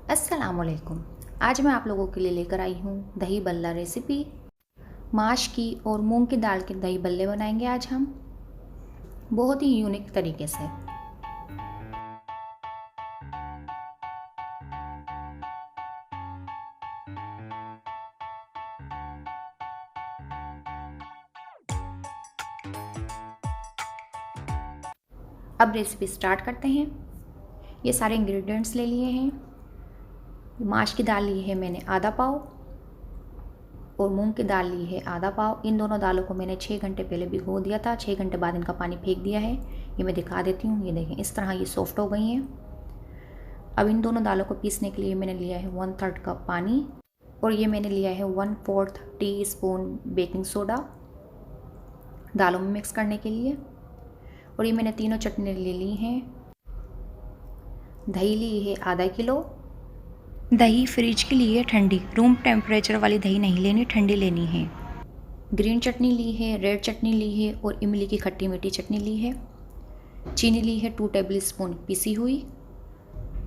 अस्सलामुअलैकुम। आज मैं आप लोगों के लिए लेकर आई हूँ दही बल्ला रेसिपी। माश की और मूंग की दाल के दही बल्ले बनाएंगे आज हम, बहुत ही यूनिक तरीके से। अब रेसिपी स्टार्ट करते हैं। ये सारे इंग्रेडिएंट्स ले लिए हैं। माश की दाल ली है मैंने आधा पाव और मूंग की दाल ली है आधा पाव। इन दोनों दालों को मैंने 6 घंटे पहले भिगो दिया था। 6 घंटे बाद इनका पानी फेंक दिया है। ये मैं दिखा देती हूँ। ये देखें, इस तरह ये सॉफ्ट हो गई हैं। अब इन दोनों दालों को पीसने के लिए मैंने लिया है 1/3 कप पानी और ये मैंने लिया है 1/4 टीस्पून बेकिंग सोडा दालों में मिक्स करने के लिए। और ये मैंने तीनों चटनी ले ली हैं। दही ली है आधा किलो। दही फ्रिज के लिए ठंडी, रूम टेम्परेचर वाली दही नहीं लेनी, ठंडी लेनी है। ग्रीन चटनी ली है, रेड चटनी ली है और इमली की खट्टी मीठी चटनी ली है। चीनी ली है 2 टेबल स्पून पिसी हुई।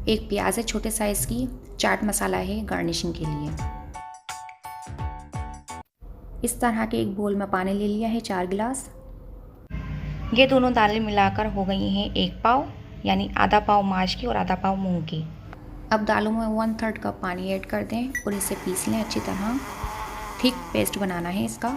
एक प्याज है छोटे साइज़ की। चाट मसाला है गार्निशिंग के लिए। इस तरह के एक बोल में पानी ले लिया है 4 गिलास। ये दोनों दालें मिलाकर हो गई हैं 1 पाव, यानी आधा पाव माश की और आधा पाव मूंग की। अब दालों में 1/3 कप पानी ऐड कर दें और इसे पीस लें अच्छी तरह। थिक पेस्ट बनाना है इसका।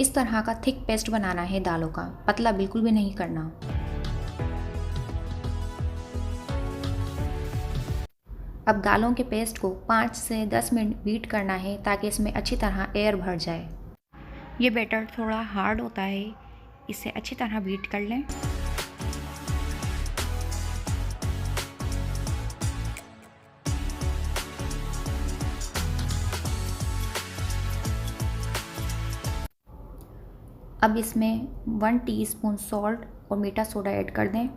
इस तरह का थिक पेस्ट बनाना है दालों का, पतला बिल्कुल भी नहीं करना। अब दालों के पेस्ट को 5 से 10 मिनट बीट करना है ताकि इसमें अच्छी तरह एयर भर जाए। ये बैटर थोड़ा हार्ड होता है, इसे अच्छी तरह बीट कर लें। अब इसमें 1 टीस्पून सॉल्ट और मीठा सोडा ऐड कर दें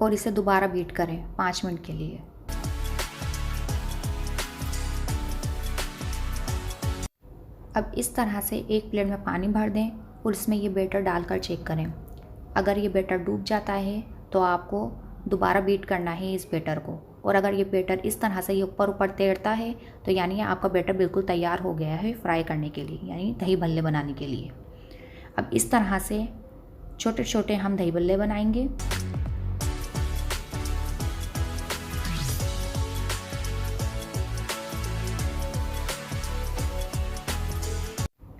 और इसे दोबारा बीट करें 5 मिनट के लिए। अब इस तरह से एक प्लेट में पानी भर दें और इसमें ये बैटर डालकर चेक करें। अगर ये बैटर डूब जाता है तो आपको दोबारा बीट करना है इस बैटर को। और अगर ये बैटर इस तरह से ये ऊपर ऊपर तैरता है तो यानी आपका बैटर बिल्कुल तैयार हो गया है फ्राई करने के लिए, यानी दही भल्ले बनाने के लिए। अब इस तरह से छोटे छोटे हम दही भल्ले बनाएंगे।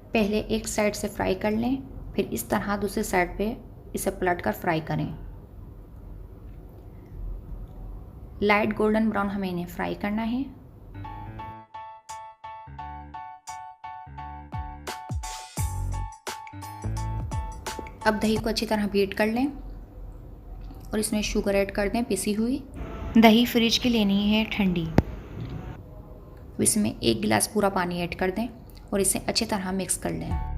पहले एक साइड से फ्राई कर लें, फिर इस तरह दूसरी साइड पे इसे पलट कर फ्राई करें। लाइट गोल्डन ब्राउन हमें इन्हें फ्राई करना है। अब दही को अच्छी तरह बीट कर लें और इसमें शुगर ऐड कर दें पिसी हुई। दही फ्रिज की लेनी है ठंडी। इसमें 1 गिलास पूरा पानी ऐड कर दें और इसे अच्छी तरह मिक्स कर लें।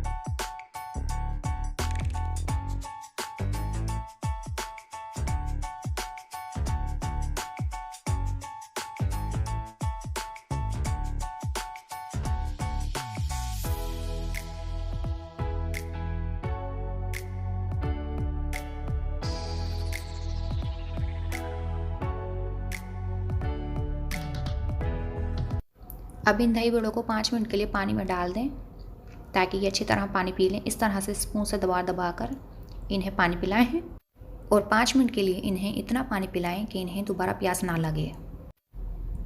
अब इन दही बड़ों को 5 मिनट के लिए पानी में डाल दें ताकि ये अच्छी तरह पानी पी लें। इस तरह से स्पून से दबा दबा कर इन्हें पानी पिलाएं और 5 मिनट के लिए इन्हें इतना पानी पिलाएं कि इन्हें दोबारा प्यास ना लगे।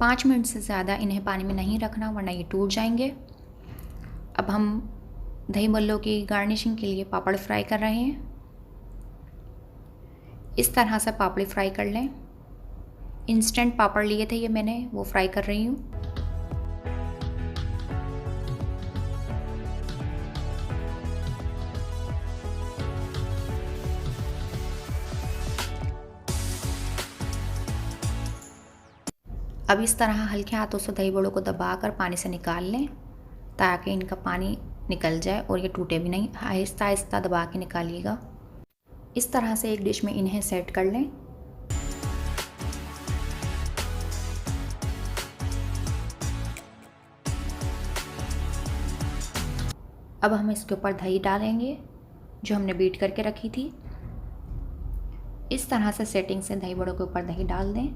5 मिनट से ज़्यादा इन्हें पानी में नहीं रखना वरना ये टूट जाएंगे। अब हम दही बल्लों की गार्निशिंग के लिए पापड़ फ्राई कर रहे हैं। इस तरह से पापड़ी फ्राई कर लें। इंस्टेंट पापड़ लिए थे ये मैंने, वो फ्राई कर रही हूँ। अब इस तरह हल्के हाथों से दही बड़ों को दबाकर पानी से निकाल लें ताकि इनका पानी निकल जाए और ये टूटे भी नहीं। आहिस्ता आहिस्ता दबा के निकालिएगा। इस तरह से एक डिश में इन्हें सेट कर लें। अब हम इसके ऊपर दही डालेंगे जो हमने बीट करके रखी थी। इस तरह से सेटिंग से दही बड़ों के ऊपर दही डाल दें।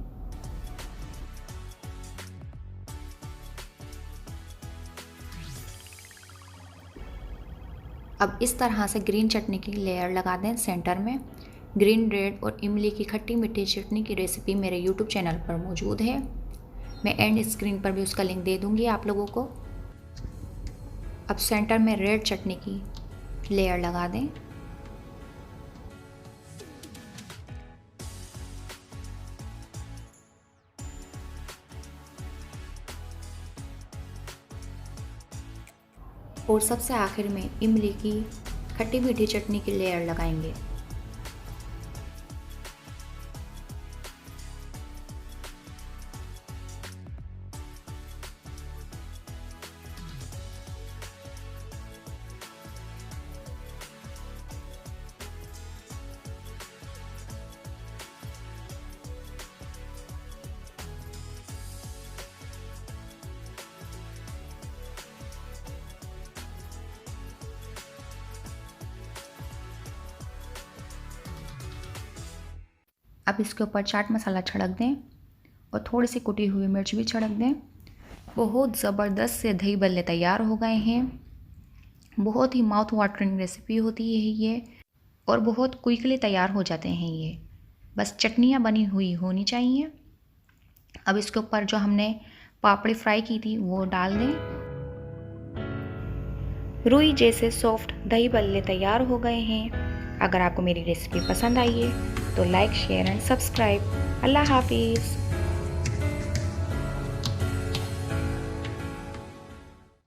अब इस तरह से ग्रीन चटनी की लेयर लगा दें सेंटर में। ग्रीन रेड और इमली की खट्टी मीठी चटनी की रेसिपी मेरे यूट्यूब चैनल पर मौजूद है। मैं एंड स्क्रीन पर भी उसका लिंक दे दूँगी आप लोगों को। अब सेंटर में रेड चटनी की लेयर लगा दें। और सबसे आखिर में इमली की खट्टी मीठी चटनी की लेयर लगाएंगे। अब इसके ऊपर चाट मसाला छिड़क दें और थोड़ी सी कुटी हुई मिर्च भी छिड़क दें। बहुत ज़बरदस्त से दही बल्ले तैयार हो गए हैं। बहुत ही माउथ वाटरिंग रेसिपी होती है ये और बहुत क्विकली तैयार हो जाते हैं ये। बस चटनियाँ बनी हुई होनी चाहिए। अब इसके ऊपर जो हमने पापड़ी फ्राई की थी वो डाल दें। रुई जैसे सॉफ्ट दही बल्ले तैयार हो गए हैं। अगर आपको मेरी रेसिपी पसंद आई है तो लाइक शेयर एंड सब्सक्राइब। अल्लाह हाफिज़।